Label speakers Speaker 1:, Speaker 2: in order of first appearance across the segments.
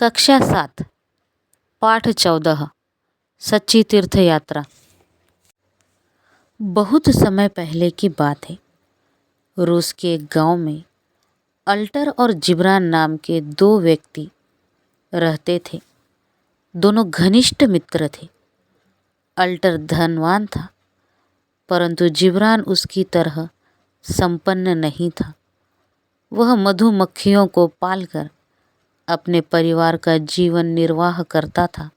Speaker 1: कक्षा 7 पाठ 14 सच्ची तीर्थ यात्रा। बहुत समय पहले की बात है। रूस के एक गांव में अल्टर और जिब्रान नाम के दो व्यक्ति रहते थे। दोनों घनिष्ठ मित्र थे। अल्टर धनवान था, परंतु जिब्रान उसकी तरह संपन्न नहीं था। वह मधुमक्खियों को पालकर अपने परिवार का जीवन निर्वाह करता था।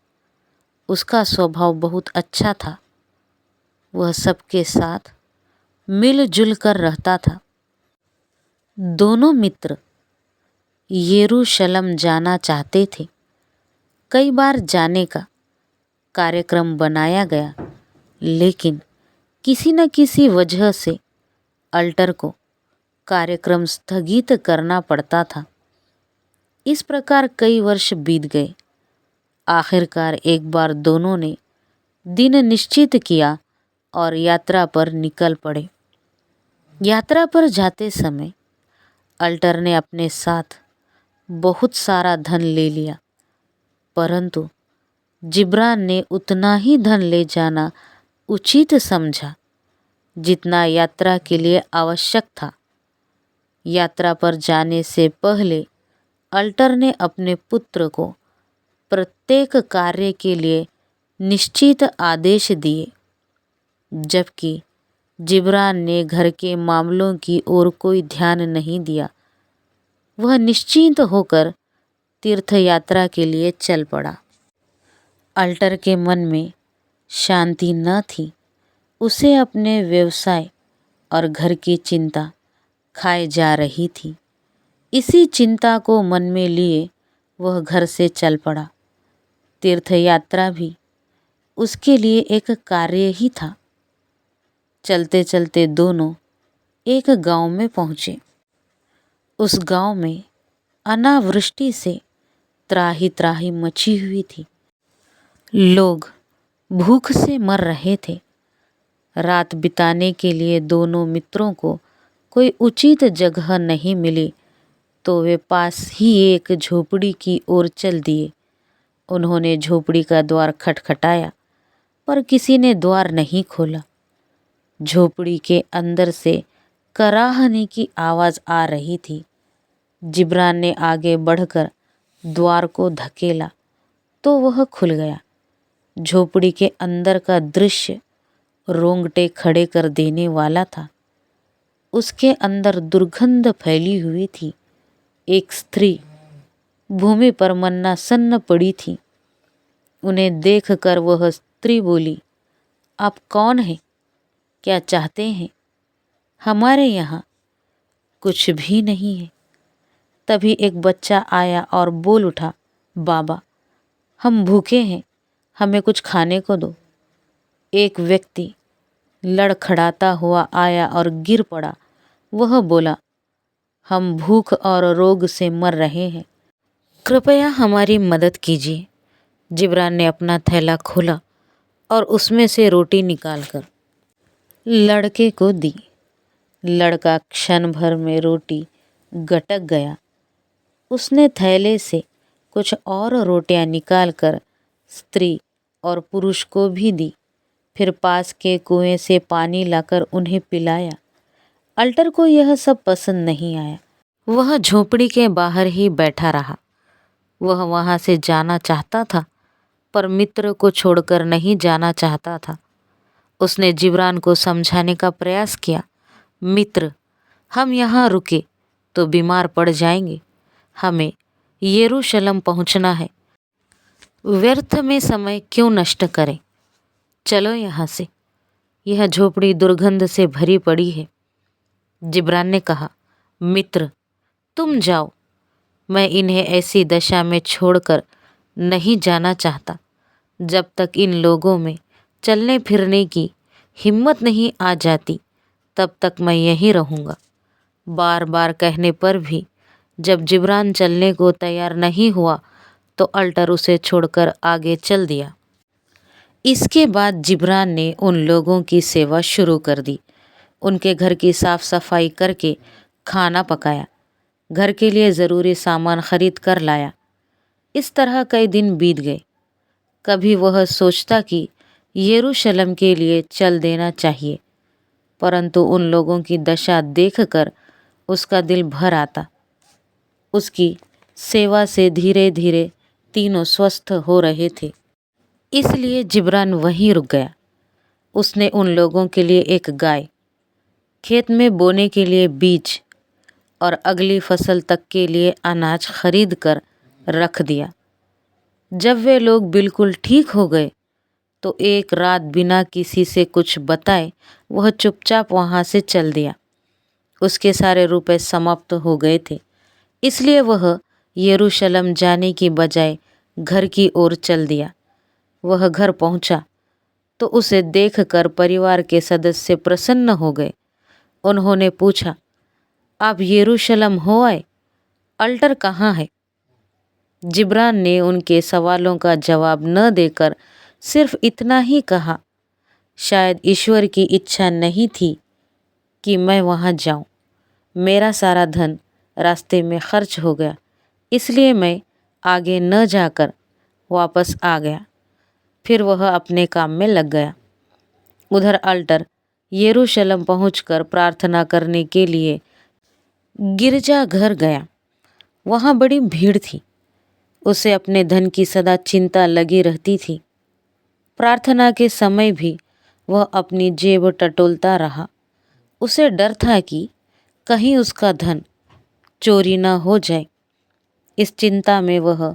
Speaker 1: उसका स्वभाव बहुत अच्छा था। वह सबके साथ मिलजुल कर रहता था। दोनों मित्र यरूशलेम जाना चाहते थे। कई बार जाने का कार्यक्रम बनाया गया, लेकिन किसी न किसी वजह से अल्टर को कार्यक्रम स्थगित करना पड़ता था। इस प्रकार कई वर्ष बीत गए। आखिरकार एक बार दोनों ने दिन निश्चित किया और यात्रा पर निकल पड़े। यात्रा पर जाते समय अल्टर ने अपने साथ बहुत सारा धन ले लिया, परंतु जिब्रान ने उतना ही धन ले जाना उचित समझा जितना यात्रा के लिए आवश्यक था। यात्रा पर जाने से पहले अल्टर ने अपने पुत्र को प्रत्येक कार्य के लिए निश्चित आदेश दिए, जबकि जिब्रान ने घर के मामलों की ओर कोई ध्यान नहीं दिया। वह निश्चिंत होकर तीर्थ यात्रा के लिए चल पड़ा। अल्टर के मन में शांति न थी। उसे अपने व्यवसाय और घर की चिंता खाए जा रही थी। इसी चिंता को मन में लिए वह घर से चल पड़ा। तीर्थ यात्रा भी उसके लिए एक कार्य ही था। चलते चलते दोनों एक गांव में पहुँचे। उस गांव में अनावृष्टि से त्राही त्राही मची हुई थी। लोग भूख से मर रहे थे। रात बिताने के लिए दोनों मित्रों को कोई उचित जगह नहीं मिली, तो वे पास ही एक झोपड़ी की ओर चल दिए। उन्होंने झोपड़ी का द्वार खटखटाया, पर किसी ने द्वार नहीं खोला। झोपड़ी के अंदर से कराहने की आवाज़ आ रही थी। जिब्रान ने आगे बढ़कर द्वार को धकेला तो वह खुल गया। झोपड़ी के अंदर का दृश्य रोंगटे खड़े कर देने वाला था। उसके अंदर दुर्गंध फैली हुई थी। एक स्त्री भूमि पर मन्नासन्न पड़ी थी। उन्हें देखकर वह स्त्री बोली, आप कौन हैं? क्या चाहते हैं? हमारे यहाँ कुछ भी नहीं है। तभी एक बच्चा आया और बोल उठा, बाबा, हम भूखे हैं, हमें कुछ खाने को दो। एक व्यक्ति लड़खड़ाता हुआ आया और गिर पड़ा। वह बोला, हम भूख और रोग से मर रहे हैं, कृपया हमारी मदद कीजिए। जिब्रान ने अपना थैला खोला और उसमें से रोटी निकालकर लड़के को दी। लड़का क्षण भर में रोटी गटक गया। उसने थैले से कुछ और रोटियां निकालकर स्त्री और पुरुष को भी दी। फिर पास के कुएं से पानी लाकर उन्हें पिलाया। अल्टर को यह सब पसंद नहीं आया। वह झोपड़ी के बाहर ही बैठा रहा। वह वहां से जाना चाहता था, पर मित्र को छोड़कर नहीं जाना चाहता था। उसने जिब्रान को समझाने का प्रयास किया, मित्र, हम यहाँ रुके तो बीमार पड़ जाएंगे। हमें यरूशलेम पहुँचना है। व्यर्थ में समय क्यों नष्ट करें? चलो यहाँ से। यह झोपड़ी दुर्गंध से भरी पड़ी है। जिब्रान ने कहा, मित्र, तुम जाओ। मैं इन्हें ऐसी दशा में छोड़कर नहीं जाना चाहता। जब तक इन लोगों में चलने फिरने की हिम्मत नहीं आ जाती, तब तक मैं यहीं रहूँगा। बार बार कहने पर भी जब जिब्रान चलने को तैयार नहीं हुआ, तो अल्टर उसे छोड़कर आगे चल दिया। इसके बाद जिब्रान ने उन लोगों की सेवा शुरू कर दी। उनके घर की साफ सफाई करके खाना पकाया, घर के लिए ज़रूरी सामान खरीद कर लाया। इस तरह कई दिन बीत गए। कभी वह सोचता कि यरूशलेम के लिए चल देना चाहिए, परंतु उन लोगों की दशा देखकर उसका दिल भर आता। उसकी सेवा से धीरे धीरे तीनों स्वस्थ हो रहे थे, इसलिए जिब्रान वहीं रुक गया। उसने उन लोगों के लिए एक गाय, खेत में बोने के लिए बीज और अगली फसल तक के लिए अनाज खरीद कर रख दिया। जब वे लोग बिल्कुल ठीक हो गए तो एक रात बिना किसी से कुछ बताए वह चुपचाप वहाँ से चल दिया। उसके सारे रुपए समाप्त हो गए थे, इसलिए वह यरूशलेम जाने की बजाय घर की ओर चल दिया। वह घर पहुँचा तो उसे देखकर परिवार के सदस्य प्रसन्न हो गए। उन्होंने पूछा, आप यरूशलेम हो आए? अल्टर कहाँ है? जिब्रान ने उनके सवालों का जवाब न देकर सिर्फ इतना ही कहा, शायद ईश्वर की इच्छा नहीं थी कि मैं वहाँ जाऊँ। मेरा सारा धन रास्ते में खर्च हो गया, इसलिए मैं आगे न जाकर वापस आ गया। फिर वह अपने काम में लग गया। उधर अल्टर यरूशलेम पहुंचकर प्रार्थना करने के लिए गिरजाघर गया। वहाँ बड़ी भीड़ थी। उसे अपने धन की सदा चिंता लगी रहती थी। प्रार्थना के समय भी वह अपनी जेब टटोलता रहा। उसे डर था कि कहीं उसका धन चोरी न हो जाए। इस चिंता में वह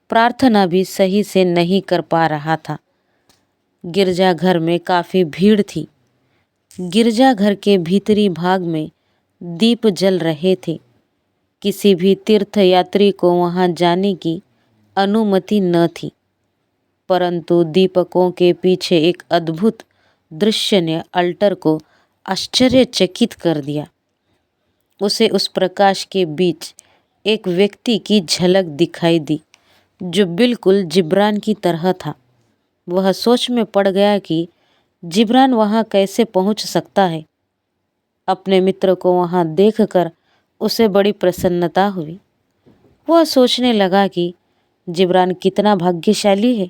Speaker 1: प्रार्थना भी सही से नहीं कर पा रहा था। गिरजाघर में काफ़ी भीड़ थी। गिरजाघर के भीतरी भाग में दीप जल रहे थे। किसी भी तीर्थयात्री को वहां जाने की अनुमति न थी, परंतु दीपकों के पीछे एक अद्भुत दृश्य ने अल्टर को आश्चर्यचकित कर दिया। उसे उस प्रकाश के बीच एक व्यक्ति की झलक दिखाई दी जो बिल्कुल जिब्रान की तरह था। वह सोच में पड़ गया कि जिब्रान वहाँ कैसे पहुँच सकता है। अपने मित्र को वहाँ देखकर उसे बड़ी प्रसन्नता हुई। वह सोचने लगा कि जिब्रान कितना भाग्यशाली है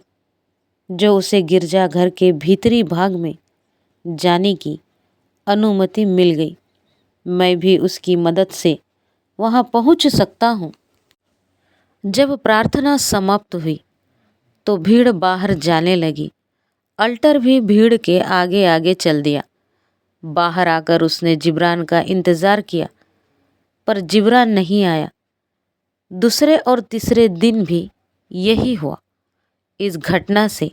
Speaker 1: जो उसे गिरजाघर के भीतरी भाग में जाने की अनुमति मिल गई। मैं भी उसकी मदद से वहाँ पहुँच सकता हूँ। जब प्रार्थना समाप्त हुई तो भीड़ बाहर जाने लगी। अल्टर भी भीड़ के आगे आगे चल दिया। बाहर आकर उसने जिब्रान का इंतज़ार किया, पर जिब्रान नहीं आया। दूसरे और तीसरे दिन भी यही हुआ। इस घटना से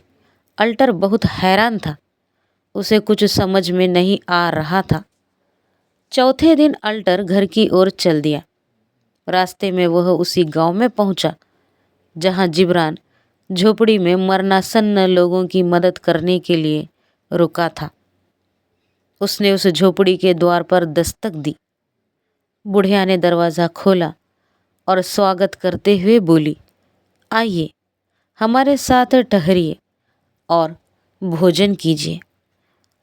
Speaker 1: अल्टर बहुत हैरान था। उसे कुछ समझ में नहीं आ रहा था। चौथे दिन अल्टर घर की ओर चल दिया। रास्ते में वह उसी गांव में पहुंचा जहां जिब्रान झोपड़ी में मरनासन्न लोगों की मदद करने के लिए रुका था। उसने उस झोपड़ी के द्वार पर दस्तक दी। बुढ़िया ने दरवाज़ा खोला और स्वागत करते हुए बोली, आइए, हमारे साथ ठहरिए और भोजन कीजिए।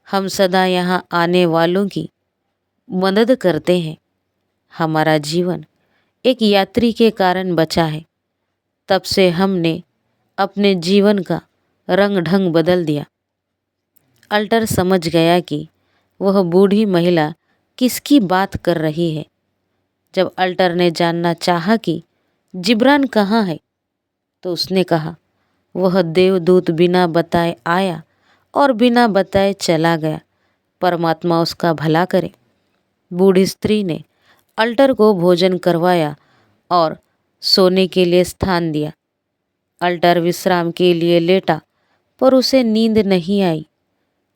Speaker 1: हम सदा यहाँ आने वालों की मदद करते हैं। हमारा जीवन एक यात्री के कारण बचा है। तब से हमने अपने जीवन का रंग ढंग बदल दिया। अल्टर समझ गया कि वह बूढ़ी महिला किसकी बात कर रही है। जब अल्टर ने जानना चाहा कि जिब्रान कहाँ है, तो उसने कहा, वह देवदूत बिना बताए आया और बिना बताए चला गया। परमात्मा उसका भला करे। बूढ़ी स्त्री ने अल्टर को भोजन करवाया और सोने के लिए स्थान दिया। अल्टर विश्राम के लिए लेटा, पर उसे नींद नहीं आई।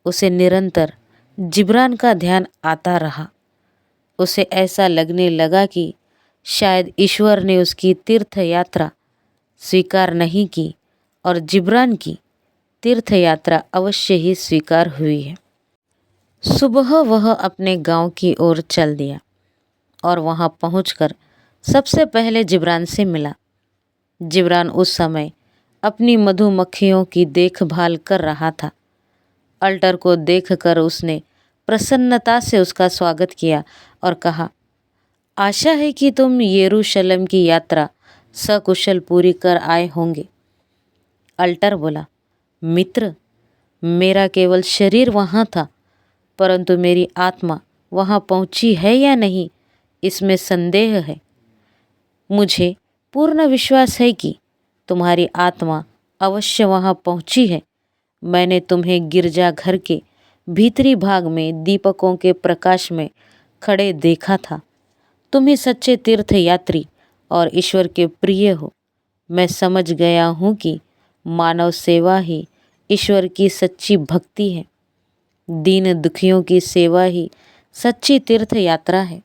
Speaker 1: उसे निरंतर जिब्रान का ध्यान आता रहा। उसे ऐसा लगने लगा कि शायद ईश्वर ने उसकी तीर्थ यात्रा स्वीकार नहीं की और जिब्रान की तीर्थ यात्रा अवश्य ही स्वीकार हुई है। सुबह वह अपने गांव की ओर चल दिया और वहां पहुंचकर सबसे पहले जिब्रान से मिला। जिब्रान उस समय अपनी मधुमक्खियों की देखभाल कर रहा था। अल्टर को देखकर उसने प्रसन्नता से उसका स्वागत किया और कहा, आशा है कि तुम यरूशलेम की यात्रा सकुशल पूरी कर आए होंगे। अल्टर बोला, मित्र, मेरा केवल शरीर वहाँ था, परंतु मेरी आत्मा वहाँ पहुँची है या नहीं, इसमें संदेह है। मुझे पूर्ण विश्वास है कि तुम्हारी आत्मा अवश्य वहाँ पहुँची है। मैंने तुम्हें गिरजाघर के भीतरी भाग में दीपकों के प्रकाश में खड़े देखा था। तुम ही सच्चे तीर्थ यात्री और ईश्वर के प्रिय हो। मैं समझ गया हूँ कि मानव सेवा ही ईश्वर की सच्ची भक्ति है। दीन दुखियों की सेवा ही सच्ची तीर्थ यात्रा है।